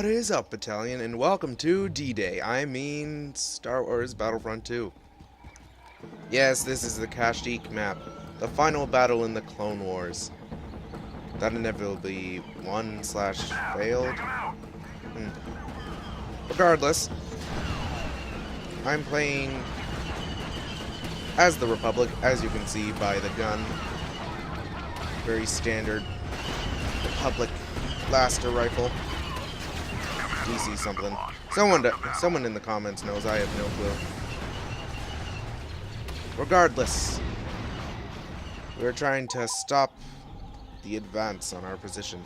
What is up, Battalion, and welcome to D-Day. I mean, Star Wars Battlefront 2. Yes, this is the Kashyyyk map, the final battle in the Clone Wars. That inevitably won/failed. Regardless, I'm playing as the Republic, as you can see by the gun. Very standard Republic blaster rifle. DC something. Someone in the comments knows. I have no clue. Regardless, we're trying to stop the advance on our position.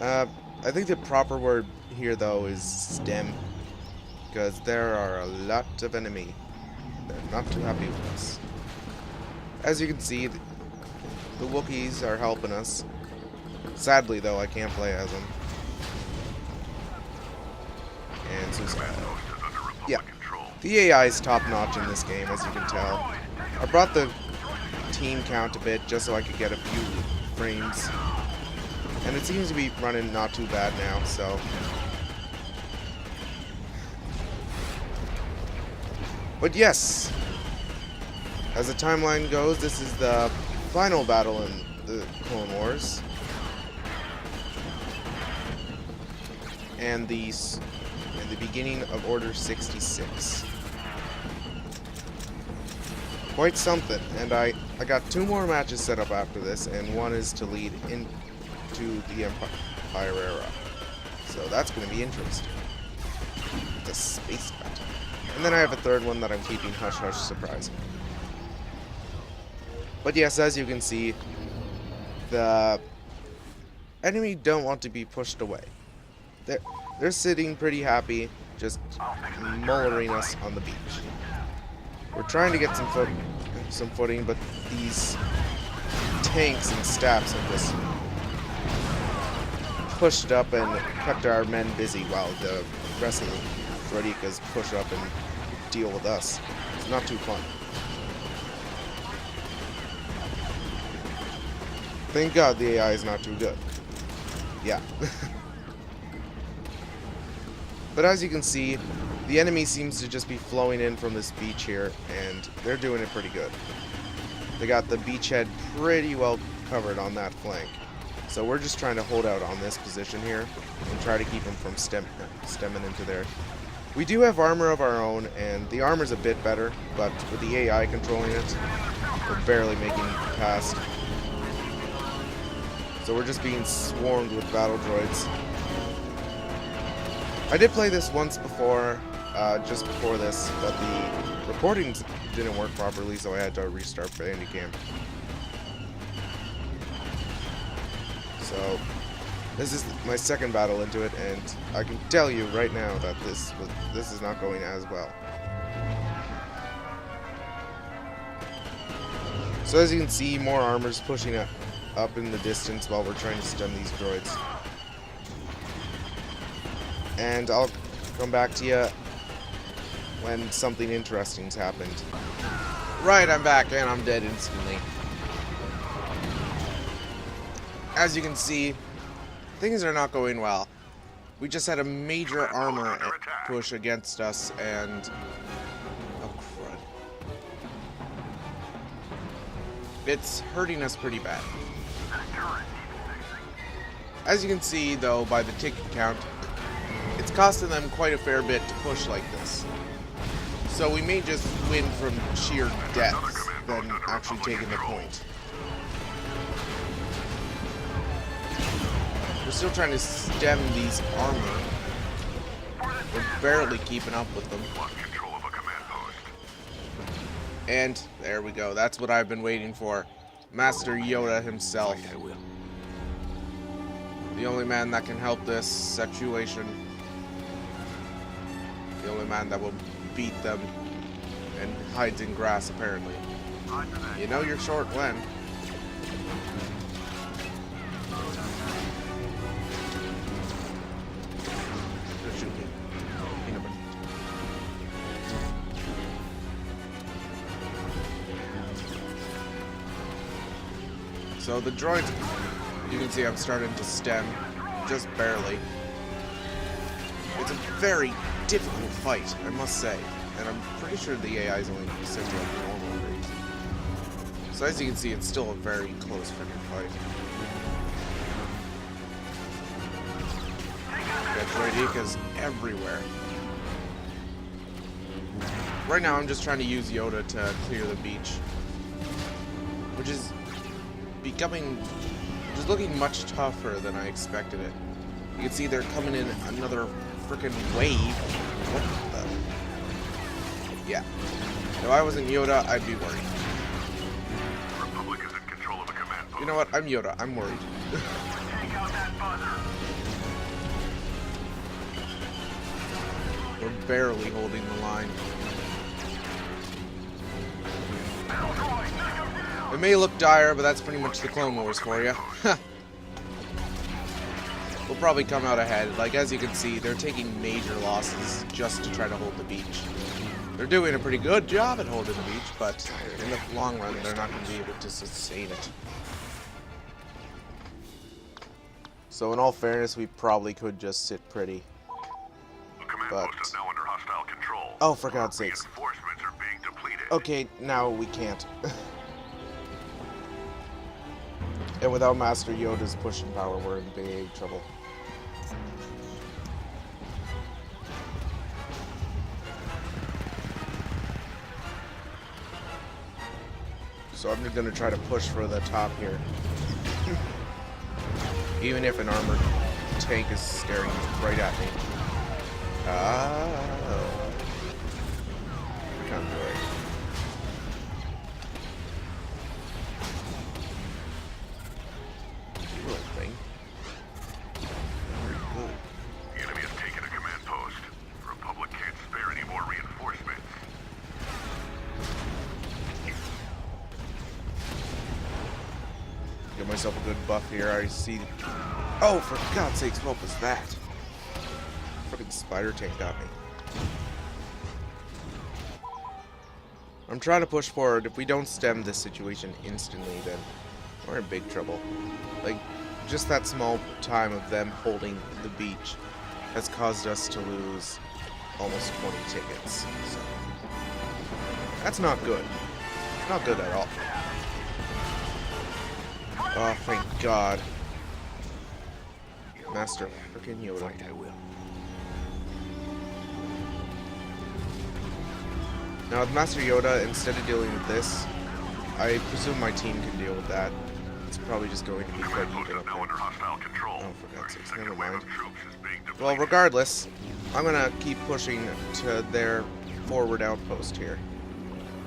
I think the proper word here, though, is stem, because there are a lot of enemy. They're not too happy with us. As you can see, the Wookiees are helping us. Sadly, though, I can't play as them. And suicide. Yeah, the AI is top-notch in this game, as you can tell. I brought the team count a bit just so I could get a few frames. And it seems to be running not too bad now, so... But yes, as the timeline goes, this is the final battle in the Clone Wars. And the beginning of Order 66. Quite something. And I got 2 more matches set up after this, and one is to lead into the Empire era. So that's going to be interesting. The space battle. And then I have a third one that I'm keeping hush-hush surprise. But yes, as you can see, the enemy don't want to be pushed away. They're sitting pretty happy, just mullering us on the beach. We're trying to get some footing, but these tanks and staffs have just pushed up and kept our men busy while the rest of the Radikas push up and deal with us. It's not too fun. Thank God the AI is not too good. Yeah. But as you can see, the enemy seems to just be flowing in from this beach here, and they're doing it pretty good. They got the beachhead pretty well covered on that flank. So we're just trying to hold out on this position here and try to keep them from stemming into there. We do have armor of our own, and the armor's a bit better, but with the AI controlling it, we're barely making it past. So we're just being swarmed with battle droids. I did play this once before, just before this, but the recordings didn't work properly, so I had to restart Bandicam. So, this is my second battle into it, and I can tell you right now that this is not going as well. So as you can see, more armor's pushing up in the distance while we're trying to stem these droids. And I'll come back to you when something interesting's happened. Right, I'm back, and I'm dead instantly. As you can see, things are not going well. We just had a major armor push against us, and... oh, crud. It's hurting us pretty bad. As you can see, though, by the ticket count, it's costing them quite a fair bit to push like this. So we may just win from sheer death than actually taking the point. We're still trying to stem these armor. We're barely keeping up with them. And there we go. That's what I've been waiting for. Master Yoda himself. The only man that can help this situation. The only man that will beat them and hides in grass, apparently. You know you're short when. So the droids You can see I'm starting to stem, just barely. It's a very difficult fight, I must say. And I'm pretty sure the AI is only set to like normal or easy. So as you can see, it's still a very close freaking fight. Got Droidekas everywhere. Right now I'm just trying to use Yoda to clear the beach. Which is looking much tougher than I expected it. You can see they're coming in another freaking wave. What the? Yeah. If I wasn't Yoda, I'd be worried. Republic is in control of a command post. You know what? I'm Yoda. I'm worried. Take out that buzzer. We're barely holding the line. It may look dire, but that's pretty much the Clone Wars for you. We'll probably come out ahead. Like, as you can see, they're taking major losses just to try to hold the beach. They're doing a pretty good job at holding the beach, but in the long run, they're not going to be able to sustain it. So in all fairness, we probably could just sit pretty. The command post is now under hostile control. Oh, for God's sakes. Reinforcements are being depleted. Okay, now we can't. And without Master Yoda's pushing power, we're in big trouble. So I'm going to try to push for the top here. Even if an armored tank is staring right at me. Oh. Come right. Thing. Very good. The enemy has taken a command post. The Republic can't spare any more reinforcements. Get myself a good buff here. I see. Oh, for God's sakes, what was that? Freaking spider tank got me. I'm trying to push forward. If we don't stem this situation instantly, then we're in big trouble. Like, just that small time of them holding the beach has caused us to lose almost 20 tickets. So that's not good. Not good at all. Oh, thank God. Master freaking Yoda. I will. Now with Master Yoda, instead of dealing with this, I presume my team can deal with that. It's probably just going to be quite even up there. Oh, for God's sakes, never mind. Well, regardless, I'm gonna keep pushing to their forward outpost here.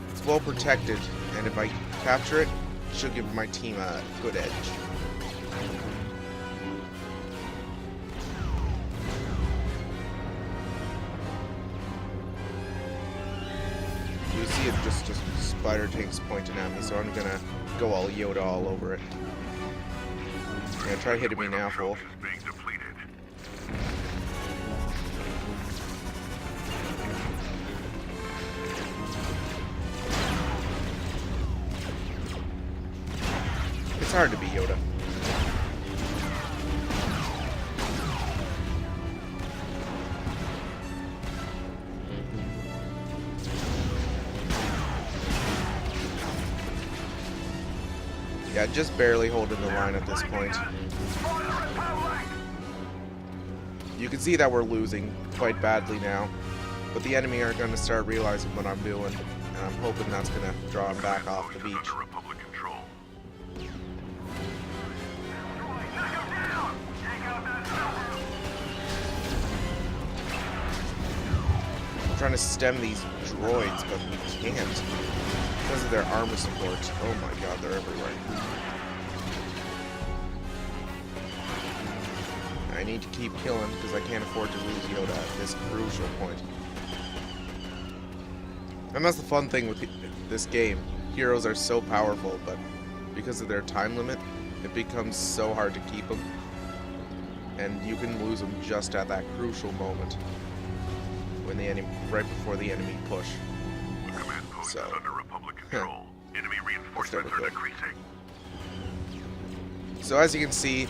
It's well protected, and if I capture it, it should give my team a good edge. You see it just spider tanks pointing at me, so I'm gonna go all Yoda all over it. Yeah, try hitting me now, fool. It's hard to be Yoda. Yeah, just barely holding the line at this point. You can see that we're losing quite badly now, but the enemy are going to start realizing what I'm doing, and I'm hoping that's going to draw them back off the beach. I'm trying to stem these droids, but we can't. Because of their armor support. Oh my God, they're everywhere. I need to keep killing because I can't afford to lose Yoda at this crucial point. And that's the fun thing with this game. Heroes are so powerful, but because of their time limit, it becomes so hard to keep them. And you can lose them just at that crucial moment. When the enemy, right before the enemy push. The command post is under Republic control. Enemy reinforcements are decreasing. So as you can see,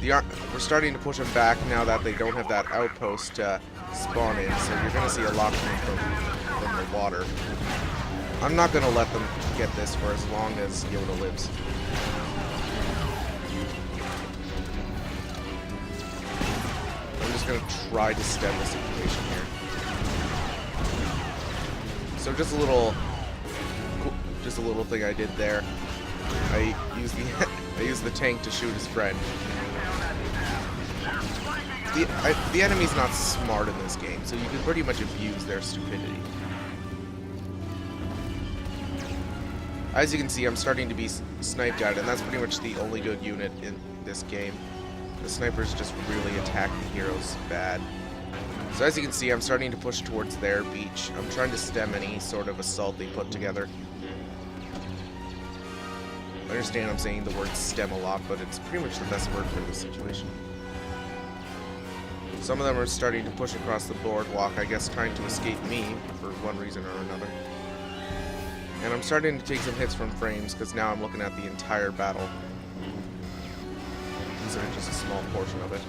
we're starting to push them back now that they don't have that outpost to spawn in. So you're going to see a lot coming from the water. I'm not going to let them get this for as long as Yoda lives. I'm just going to try to stem the situation here. So just a little thing I did there. I used the tank to shoot his friend. The enemy's not smart in this game, so you can pretty much abuse their stupidity. As you can see, I'm starting to be sniped at, and that's pretty much the only good unit in this game. The snipers just really attack the heroes bad. So as you can see, I'm starting to push towards their beach. I'm trying to stem any sort of assault they put together. I understand I'm saying the word stem a lot, but it's pretty much the best word for this situation. Some of them are starting to push across the boardwalk, I guess trying to escape me for one reason or another. And I'm starting to take some hits from frames, because now I'm looking at the entire battle. These are just a small portion of it.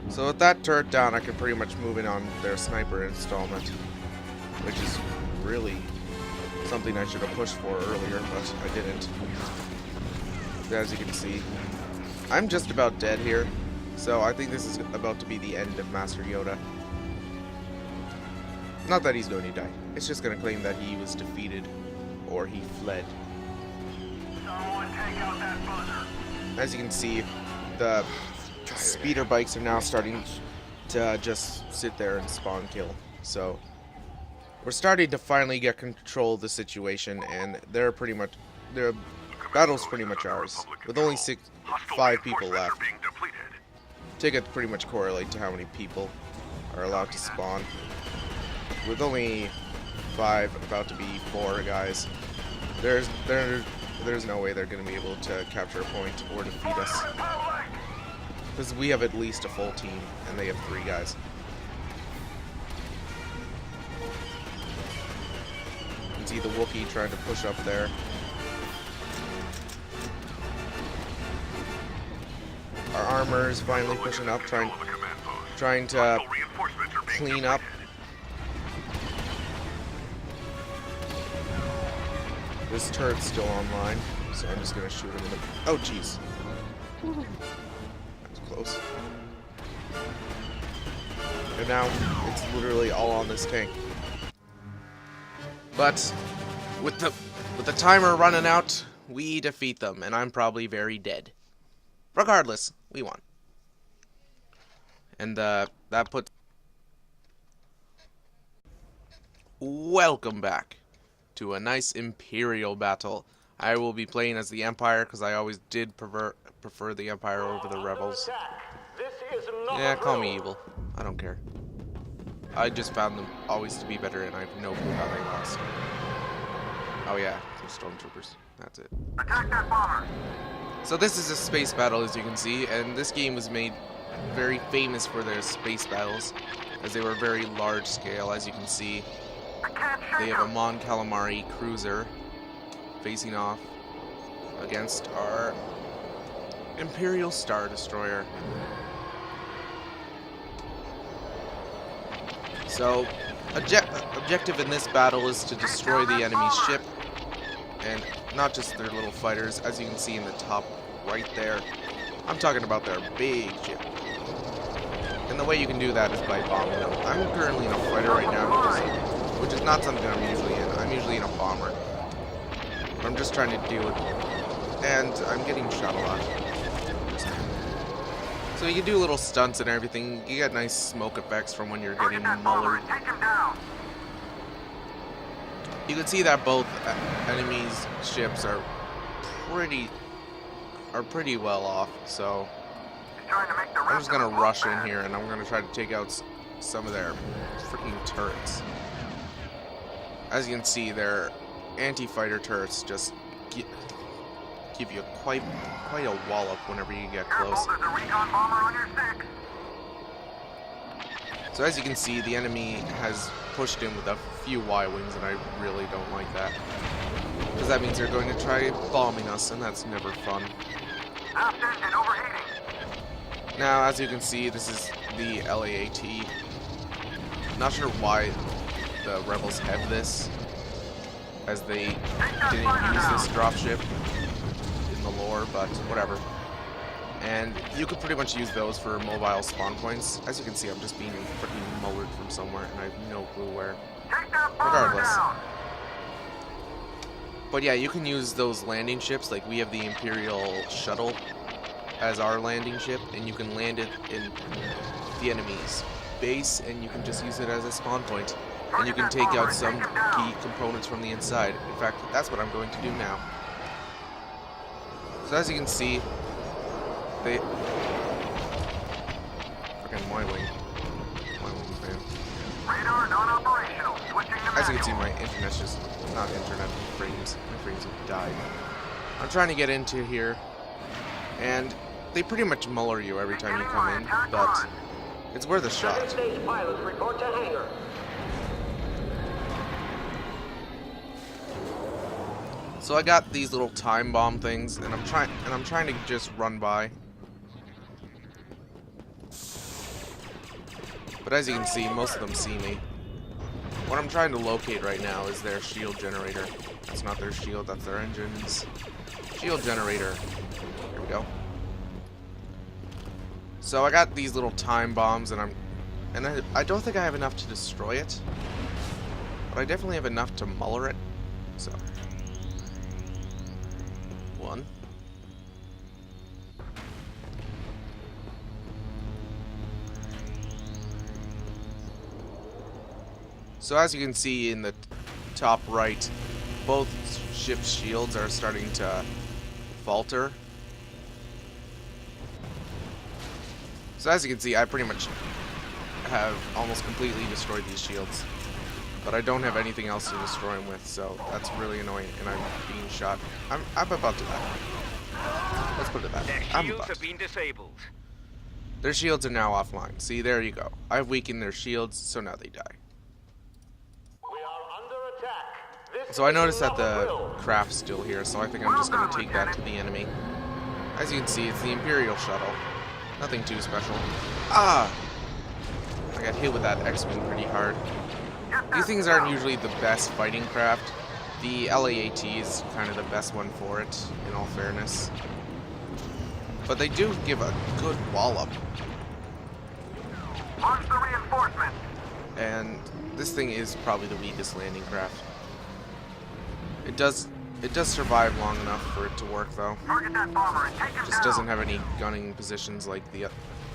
So with that turret down, I can pretty much move in on their sniper installment, which is really something I should have pushed for earlier, but I didn't. As you can see, I'm just about dead here, so I think this is about to be the end of Master Yoda. Not that he's going to die, it's just going to claim that he was defeated, or he fled. Someone take out that buzzer. As you can see, the speeder bikes are now starting to just sit there and spawn kill. So we're starting to finally get control of the situation, and their battle's pretty much ours. With only 5 people left. Tickets pretty much correlate to how many people are allowed to spawn. With only 5, about to be 4 guys, there's no way they're going to be able to capture a point or defeat us. Because we have at least a full team, and they have 3 guys. You can see the Wookiee trying to push up there. Our armor is finally pushing up, trying to clean up. This turret's still online, so I'm just gonna shoot him in the... Oh, jeez. That was close. And now, it's literally all on this tank. But, with the timer running out, we defeat them, and I'm probably very dead. Regardless, we won. And, that puts... Welcome back to a nice Imperial battle. I will be playing as the Empire because I always did prefer the Empire over the Rebels. Yeah, call me evil. I don't care. I just found them always to be better, and I have no clue how they lost. Oh yeah, some stormtroopers. That's it. Attack that bomber. So this is a space battle, as you can see, and this game was made very famous for their space battles, as they were very large scale, as you can see. They have a Mon Calamari cruiser facing off against our Imperial Star Destroyer. So, objective in this battle is to destroy the enemy ship, and not just their little fighters, as you can see in the top right there. I'm talking about their big ship. And the way you can do that is by bombing them. I'm currently in a fighter right now, which is not something I'm usually in. I'm usually in a bomber. But I'm just trying to deal with it. And I'm getting shot a lot. So you can do little stunts and everything. You get nice smoke effects from when you're getting mullered. You can see that both enemies' ships are pretty well off, so I'm just gonna rush in here and I'm gonna try to take out some of their freaking turrets. As you can see, their anti-fighter turrets just give you quite a wallop whenever you get close. So as you can see, the enemy has pushed in with a few Y-wings, and I really don't like that. Because that means they're going to try bombing us, and that's never fun. Aft engine overheating. Now, as you can see, this is the LAAT. Not sure why the rebels have this, as they didn't use this dropship in the lore, but whatever. And you could pretty much use those for mobile spawn points. As you can see, I'm just being freaking mullered from somewhere, and I have no clue where. Regardless. But yeah, you can use those landing ships, like we have the Imperial Shuttle as our landing ship, and you can land it in the enemy's base, and you can just use it as a spawn point. And you can take out some key components from the inside. In fact, that's what I'm going to do now. So as you can see, they... Freaking my wing, man. Radar non-operational. Switching to As you can see, my internet's just not internet frames. My frames have died. I'm trying to get into here, and they pretty much muller you every time you come in, but it's worth a shot. Stage pilots report to hangar. So I got these little time bomb things, and I'm trying to just run by. But as you can see, most of them see me. What I'm trying to locate right now is their shield generator. That's not their shield, that's their engines. Shield generator. Here we go. So I got these little time bombs, and I don't think I have enough to destroy it, but I definitely have enough to muller it. So. One. So as you can see in the top right, both ship's shields are starting to falter. So as you can see, I pretty much have almost completely destroyed these shields. But I don't have anything else to destroy them with, so that's really annoying, and I'm being shot. I'm about to die. Let's put it that way. Their shields have been disabled. Their shields are now offline. See, there you go. I've weakened their shields, so now they die. We are under attack. This So I noticed is that the drill. craft's still here, so I think I'm just going to take that to the enemy. As you can see, it's the Imperial Shuttle. Nothing too special. Ah! I got hit with that X-Wing pretty hard. These things aren't usually the best fighting craft. The LAAT is kind of the best one for it, in all fairness. But they do give a good wallop. Launch the reinforcement. And this thing is probably the weakest landing craft. It does survive long enough for it to work, though. Target that bomber and take him Just down. doesn't have any gunning positions like the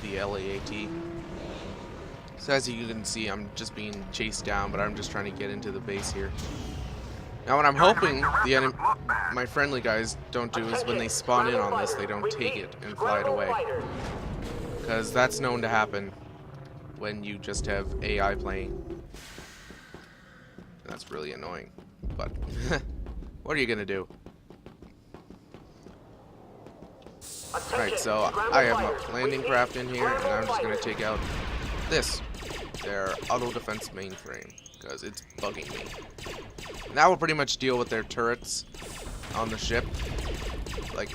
LAAT. So as you can see, I'm just being chased down, but I'm just trying to get into the base here. Now what I'm hoping my friendly guys don't do is when they spawn in on this, they don't take it and fly it away. Because that's known to happen when you just have AI playing. That's really annoying. But what are you gonna do? Alright, so I have a landing craft in here, and I'm just gonna take out this, their auto defense mainframe, because it's bugging me. And that will pretty much deal with their turrets on the ship. Like,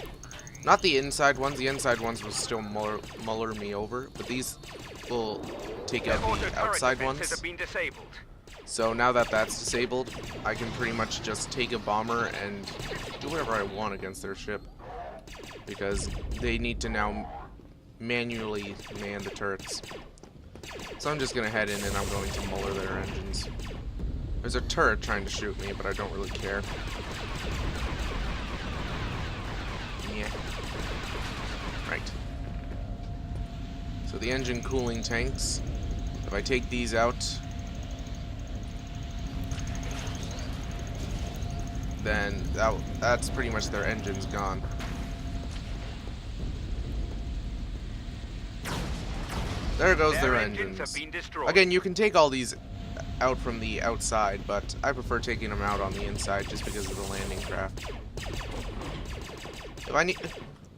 not the inside ones will still muller me over, but these will take out the outside ones. Have been disabled. So now that that's disabled, I can pretty much just take a bomber and do whatever I want against their ship, because they need to now manually man the turrets. So I'm just gonna head in and I'm going to muller their engines. There's a turret trying to shoot me, but I don't really care. Yeah. Right. So the engine cooling tanks, if I take these out, then that's pretty much their engines gone. There goes their engines. Have been destroyed. Again, you can take all these out from the outside, but I prefer taking them out on the inside just because of the landing craft.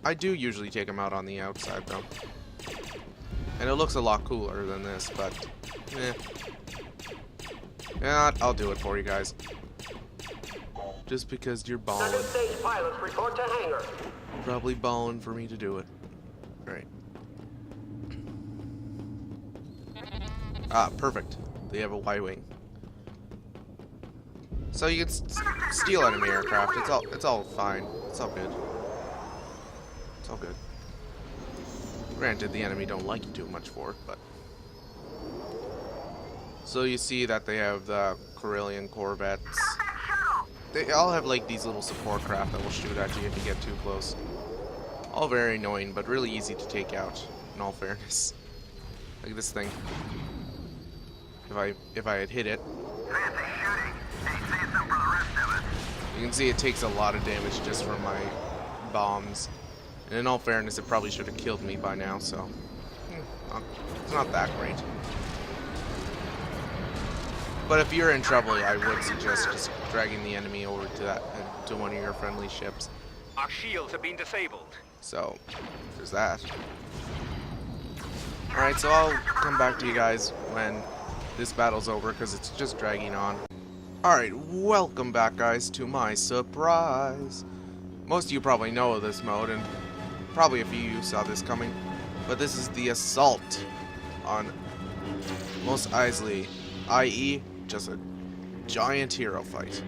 I do usually take them out on the outside though. And it looks a lot cooler than this, but yeah, I'll do it for you guys. Just because you're Second balling. stage pilots report to hangar. Probably balling for me to do it. Alright. Ah, perfect. They have a Y-wing. So you can steal enemy aircraft. It's all fine. It's all good. It's all good. Granted, the enemy don't like you too much for it, but. So you see that they have the Corellian Corvettes. They all have like these little support craft that will shoot at you if you get too close. All very annoying, but really easy to take out, in all fairness. Like this thing. If I had hit it. You can see it takes a lot of damage just from my bombs. And in all fairness, it probably should have killed me by now, so it's not that great. But if you're in trouble, I would suggest just dragging the enemy over to one of your friendly ships. Our shields have been disabled. So, there's that. Alright, so I'll come back to you guys when this battle's over, because it's just dragging on. Alright, welcome back, guys, to my surprise. Most of you probably know of this mode, and probably a few of you saw this coming. But this is the assault on Mos Eisley, i.e., just a giant hero fight.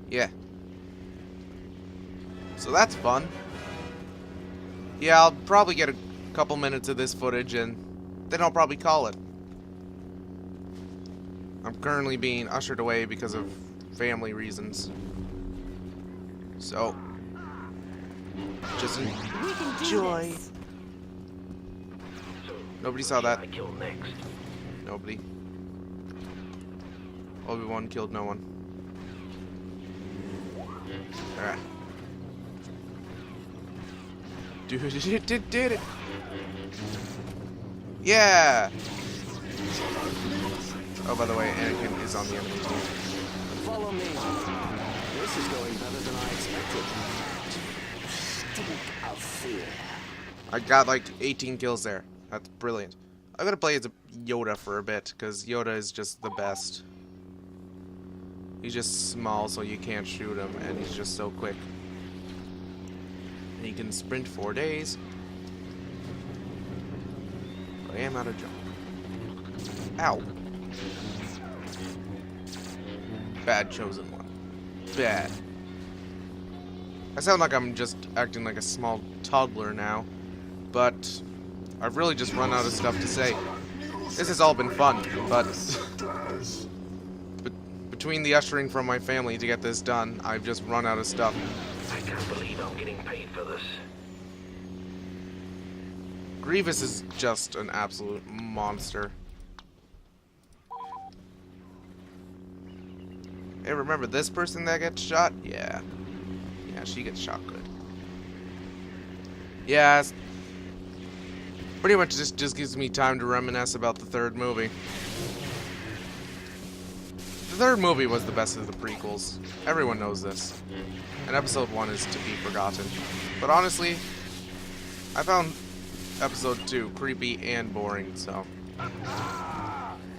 Yeah. So that's fun. Yeah, I'll probably get a couple minutes of this footage and then I'll probably call it. I'm currently being ushered away because of family reasons. So, just enjoy. Nobody saw that. Nobody. Obi-Wan killed no one. Alright. Dude, it did it! Yeah! Oh, by the way, Anakin is on the enemy team. Follow me. This is going better than I expected. Stink of fear. I got like 18 kills there. That's brilliant. I'm gonna play as a Yoda for a bit, because Yoda is just the best. He's just small, so you can't shoot him, and he's just so quick. And he can sprint 4 days. But I am out of jump. Ow. Bad chosen one. Bad. I sound like I'm just acting like a small toddler now, but I've really just run out of stuff to say. This has all been fun, but between the ushering from my family to get this done, I've just run out of stuff. I can't believe I'm getting paid for this. Grievous is just an absolute monster. Hey, remember this person that gets shot? Yeah. Yeah, she gets shot good. Yeah, it's pretty much just gives me time to reminisce about the third movie. The third movie was the best of the prequels. Everyone knows this. And episode 1 is to be forgotten. But honestly, I found episode 2 creepy and boring, so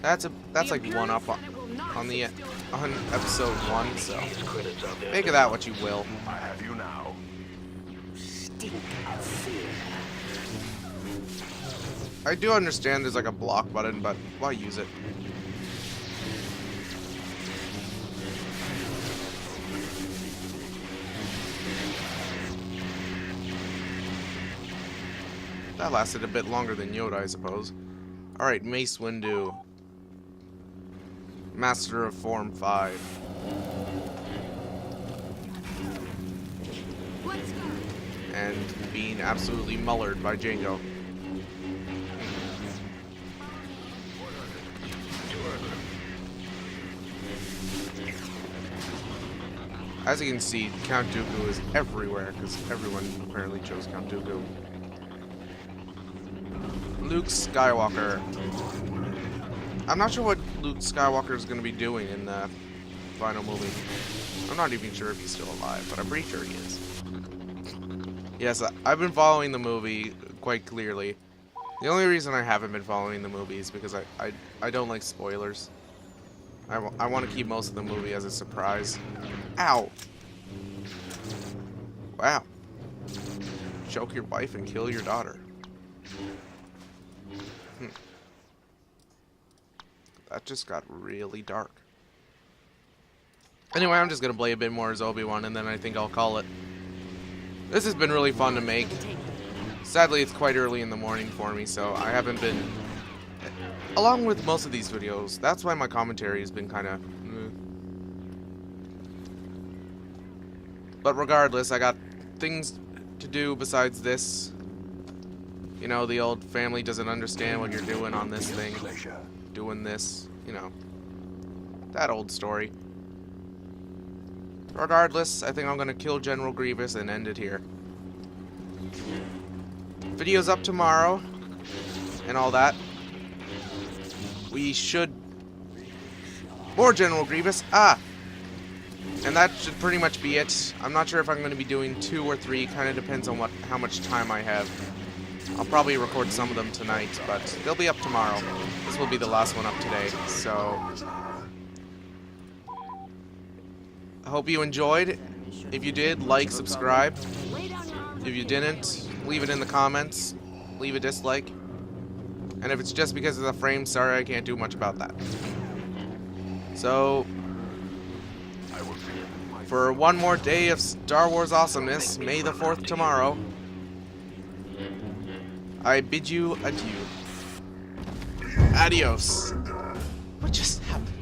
that's like one up on episode 1, so make of that what you will. I have you now. Stink of fear. I do understand there's like a block button, but why use it? That lasted a bit longer than Yoda, I suppose. Alright, Mace Windu. Master of Form 5. And being absolutely mullered by Jango. As you can see, Count Dooku is everywhere, because everyone apparently chose Count Dooku. Luke Skywalker. I'm not sure what Luke Skywalker is going to be doing in the final movie. I'm not even sure if he's still alive, but I'm pretty sure he is. Yes, I've been following the movie quite clearly. The only reason I haven't been following the movie is because I don't like spoilers. I want to keep most of the movie as a surprise. Ow! Wow. Choke your wife and kill your daughter. That just got really dark. Anyway, I'm just gonna play a bit more as Obi-Wan, and then I think I'll call it. This has been really fun to make. Sadly, it's quite early in the morning for me, so I haven't been... Along with most of these videos, that's why my commentary has been kind of... But regardless, I got things to do besides this. You know, the old family doesn't understand what you're doing on this thing. Doing this, you know. That old story. Regardless, I think I'm gonna kill General Grievous and end it here. Video's up tomorrow, and all that. We should... More General Grievous! Ah! And that should pretty much be it. I'm not sure if I'm going to be doing 2 or 3, kind of depends on how much time I have. I'll probably record some of them tonight, but they'll be up tomorrow. This will be the last one up today, so... I hope you enjoyed. If you did, like, subscribe. If you didn't, leave it in the comments. Leave a dislike. And if it's just because of the frame, sorry, I can't do much about that. So, for one more day of Star Wars awesomeness, May the 4th tomorrow, I bid you adieu. Adios. What just happened?